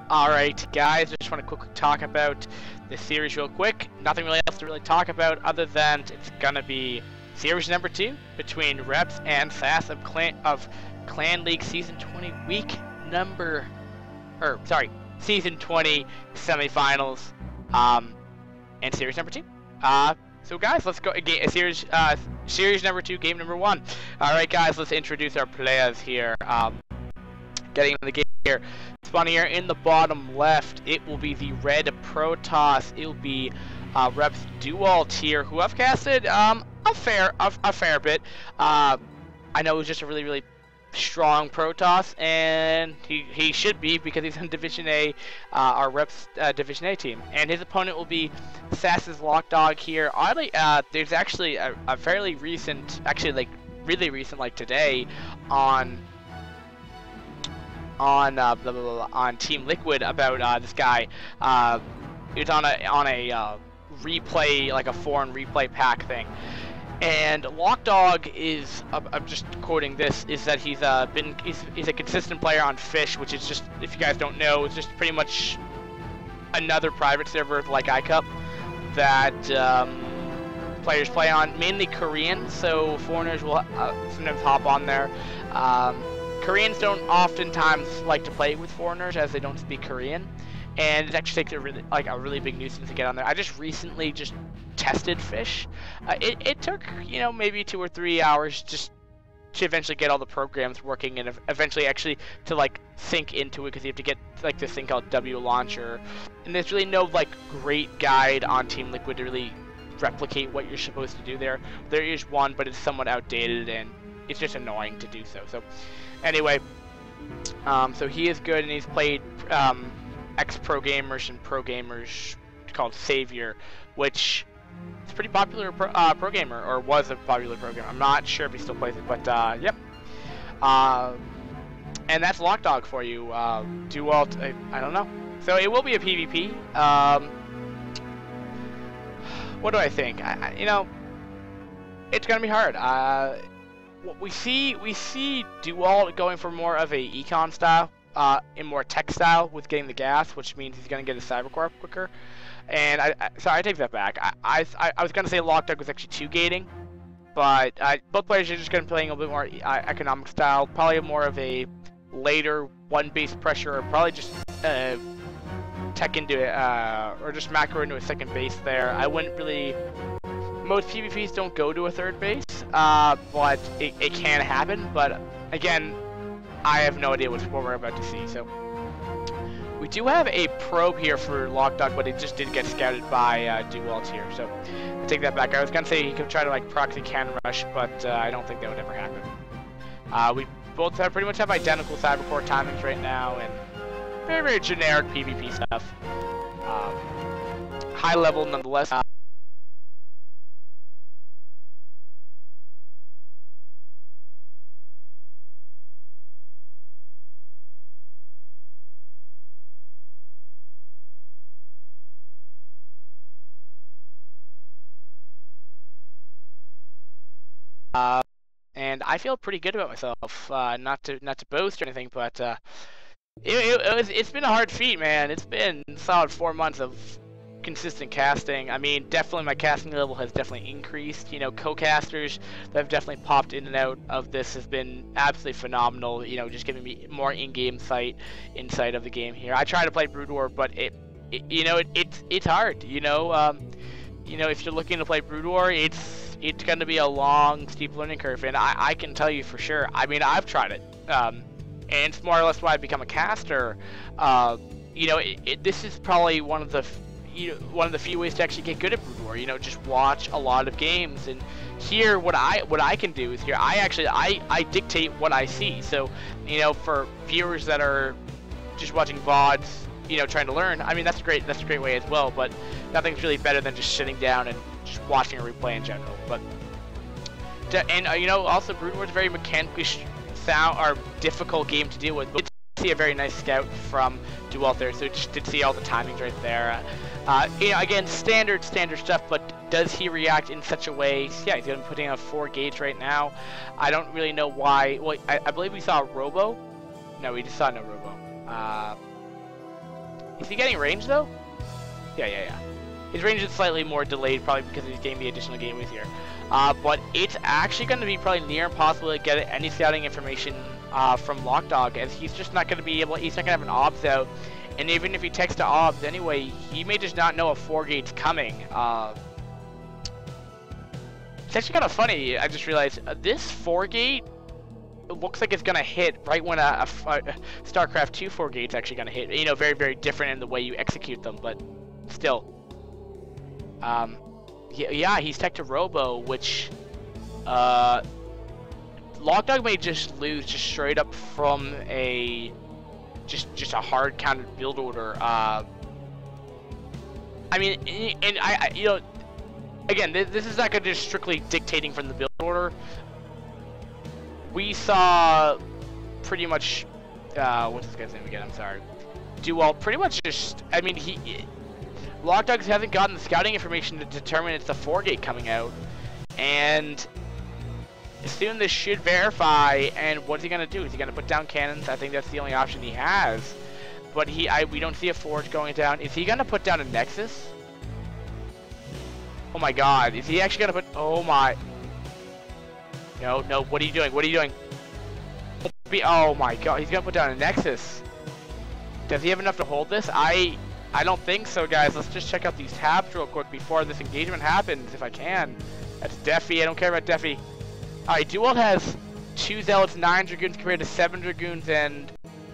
Alright guys, I just want to quickly talk about this series real quick. Nothing really else to really talk about other than it's gonna be series number 2 between Reps and SAS of Clan League Season 20 Season 20 semifinals, and series number 2. So guys, let's go again. Series number 2, game number 1. Alright guys, let's introduce our players here. Getting in the game here. Spawning here in the bottom left, it will be the red Protoss. It will be Reps Dewalt here, who I've casted a fair bit. I know it was just a really strong Protoss, and he should be because he's in Division A, our Reps Division A team. And his opponent will be SAS.LocDog here. Oddly, there's actually a fairly recent, actually like really recent, like today, on Team Liquid about this guy. He was on a replay, like a foreign replay pack thing. And LocDog is, I'm just quoting this, is that he's a consistent player on Fish, which is just, if you guys don't know, it's just pretty much another private server like iCup that players play on, mainly Korean, so foreigners will sometimes hop on there. Koreans don't oftentimes like to play with foreigners as they don't speak Korean, and it actually takes a really big nuisance to get on there. I just recently tested Fish. It took, you know, maybe 2 or 3 hours just to eventually get all the programs working, and eventually actually to like sync into it, because you have to get like this thing called W Launcher, and there's really no like great guide on Team Liquid to really replicate what you're supposed to do there. There is one, but it's somewhat outdated and it's just annoying to do so. So anyway, so he is good, and he's played ex-pro gamers and pro gamers called Savior, which is a pretty popular pro gamer, or was a popular pro gamer. I'm not sure if he still plays it, but yep. And that's LocDog for you. Dewalt, I don't know. So it will be a PvP. What do I think? You know, it's gonna be hard. We see Dewalt going for more of a econ style, in more tech style with getting the gas, which means he's gonna get a cybercore quicker. And so I take that back. I was gonna say LocDog was actually 2 gating, but both players are just gonna be playing a little bit more economic style, probably more of a later 1 base pressure, or probably just tech into it, or just macro into a 2nd base there. I wouldn't really. Most PvPs don't go to a 3rd base, but it can happen. But again, I have no idea what we're about to see. So we do have a probe here for LocDog, but it just did get scouted by Dewalt here. So I take that back. I was gonna say he could try to like proxy cannon rush, but I don't think that would ever happen. We both pretty much have identical cybercore timings right now, and very generic PvP stuff. High level nonetheless. And I feel pretty good about myself. Not to boast or anything, but it's been a hard feat, man. It's been a solid 4 months of consistent casting. I mean, definitely my casting level has definitely increased. You know, co-casters that have definitely popped in and out of this has been absolutely phenomenal. You know, just giving me more in-game insight of the game here. I try to play Brood War, but it's hard. You know, if you're looking to play Brood War, it's going to be a long, steep learning curve, and I can tell you for sure. I mean, I've tried it, and it's more or less why I become a caster. You know, this is probably one of the few ways to actually get good at Brood War. You know, just watch a lot of games, and here what I can do is here I dictate what I see. So, you know, for viewers that are just watching VODs, you know, trying to learn, I mean, that's a great way as well. But nothing's really better than just sitting down and just watching a replay in general. But you know, also Brood War is a very mechanically difficult game to deal with. But I see a very nice scout from Dewalt there, so just did see all the timings right there. You know, again, standard stuff, but does he react in such a way? Yeah, he's gonna be putting out 4 gates right now. I don't really know why. Well, I believe we saw a Robo. No, we just saw no Robo. Is he getting range though? Yeah. His range is slightly more delayed, probably because he's getting the additional gateways here. But it's actually going to be probably near impossible to get any scouting information from LocDog, as he's just not going to be able. He's not going to have an obs out, and even if he texts to obs anyway, he may just not know a 4-gate's coming. It's actually kind of funny. I just realized this 4-gate. It looks like it's gonna hit right when a StarCraft 2 4-gate's actually gonna hit. You know, very, very different in the way you execute them, but still. Yeah, he's tech to Robo, which LocDog may just lose just straight up from a just a hard counted build order. I mean, and I you know, again, this is not gonna just strictly dictating from the build order. We saw pretty much, what's this guy's name again? I'm sorry. Dewalt pretty much just, I mean, LocDog hasn't gotten the scouting information to determine it's the 4-gate coming out. And soon this should verify, and what's he going to do? Is he going to put down cannons? I think that's the only option he has. But we don't see a Forge going down. Is he going to put down a Nexus? Oh my god, is he actually going to put, oh my... No, what are you doing? What are you doing? Oh my god, he's gonna put down a Nexus. Does he have enough to hold this? I don't think so, guys. Let's just check out these tabs real quick before this engagement happens, if I can. That's Deafy, I don't care about Deafy. Alright, Dewalt has 2 Zealots, 9 Dragoons compared to 7 Dragoons and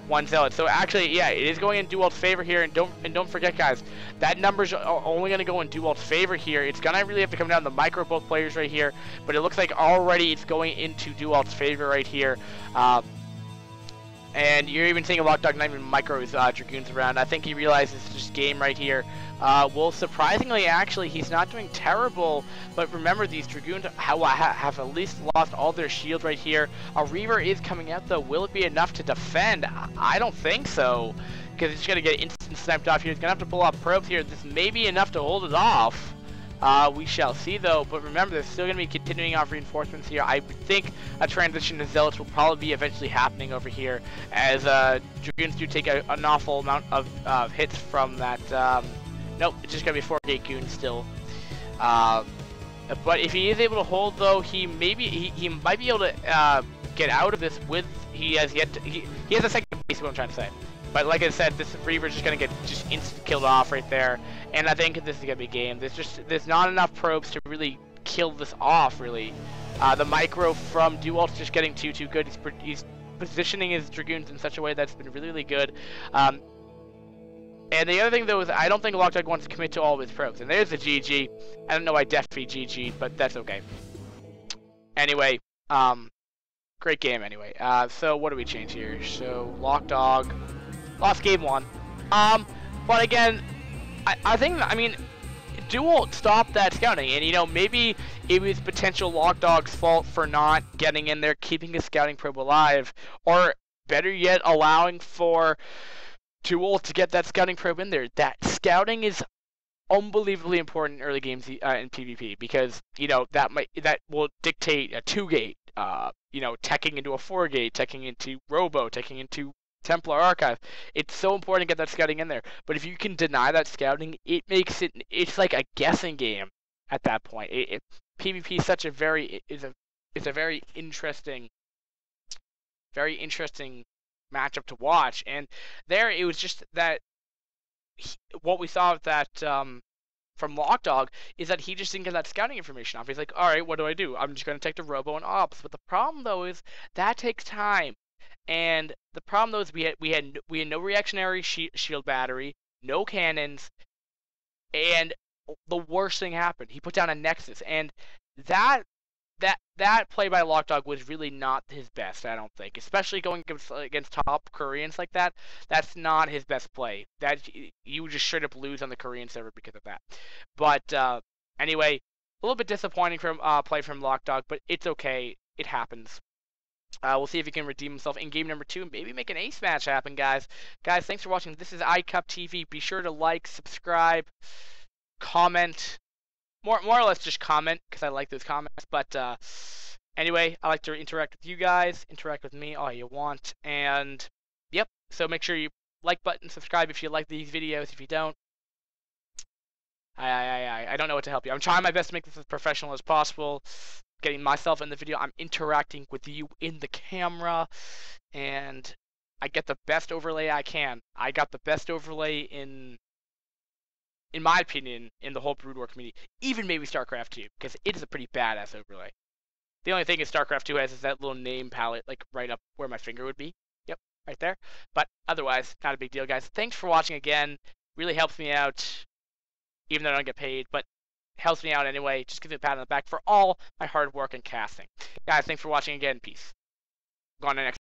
1 Zealot. So actually, yeah, it is going in Dewalt's favor here, and don't forget, guys, that number's only going to go in Dewalt's favor here. It's going to really have to come down to the micro both players right here, but it looks like already it's going into Dewalt's favor right here. And you're even seeing a LocDog not even micros Dragoons around. I think he realizes it's just game right here. Well, surprisingly, actually, he's not doing terrible. But remember, these Dragoons have at least lost all their shields right here. A Reaver is coming out, though. Will it be enough to defend? I don't think so, because it's going to get instant sniped off here. He's going to have to pull off probes here. This may be enough to hold it off. We shall see, though, but remember, there's still going to be continuing off reinforcements here. I think a transition to Zealots will probably be eventually happening over here, as Dragoons do take an awful amount of hits from that. Nope, it's just going to be 4-gate Goon still. But if he is able to hold, though, he might be able to get out of this with, he has a second base, what I'm trying to say. But like I said, this Reaver's just gonna get instant killed off right there, and I think this is gonna be game. There's not enough probes to really kill this off, really. The micro from Dewalt's just getting too good. He's positioning his Dragoons in such a way that's been really, really good. And the other thing, though, is I don't think LocDog wants to commit to all of his probes. And there's the GG. I don't know why Deafy GG'd, but that's okay. Anyway, great game anyway. So what do we change here? So LocDog lost game 1. But again, I think, I mean, Dewalt stopped that scouting, and, you know, maybe it was potential LocDog's fault for not getting in there, keeping his scouting probe alive, or better yet, allowing for Dewalt to get that scouting probe in there. That scouting is unbelievably important in early games in PvP, because, you know, that will dictate a 2-gate, you know, teching into a 4-gate, teching into Robo, teching into Templar Archive. It's so important to get that scouting in there. But if you can deny that scouting, it makes it's like a guessing game at that point. PvP is such a very interesting matchup to watch. And there it was just that what we saw of that from LocDog is that he just didn't get that scouting information off. He's like, all right, what do I do? I'm just going to take the Robo and Ops. But the problem, though, is that takes time. And the problem, though, is we had no reactionary shield battery, no cannons, and the worst thing happened. He put down a Nexus, and that play by LocDog was really not his best, I don't think. Especially going against top Koreans like that. That's not his best play. That you would just straight up lose on the Korean server because of that. But anyway, a little bit disappointing from play from LocDog, but it's okay. It happens. We'll see if he can redeem himself in game number 2 and maybe make an ace match happen, guys. Guys, thanks for watching. This is iCup TV. Be sure to like, subscribe, comment. More or less just comment, because I like those comments. But anyway, I like to interact with you guys. Interact with me all you want. And, yep, so make sure you like button, subscribe if you like these videos. If you don't, I don't know what to help you. I'm trying my best to make this as professional as possible. Getting myself in the video, I'm interacting with you in the camera, and I get the best overlay I can. I got the best overlay in my opinion, in the whole Brood War community. Even maybe StarCraft 2, because it is a pretty badass overlay. The only thing is StarCraft 2 has is that little name palette, like right up where my finger would be. Yep, right there. But otherwise, not a big deal, guys. Thanks for watching again. Really helps me out, even though I don't get paid, but helps me out anyway. Just gives me a pat on the back for all my hard work and casting. Guys, thanks for watching again. Peace. Go on to the next.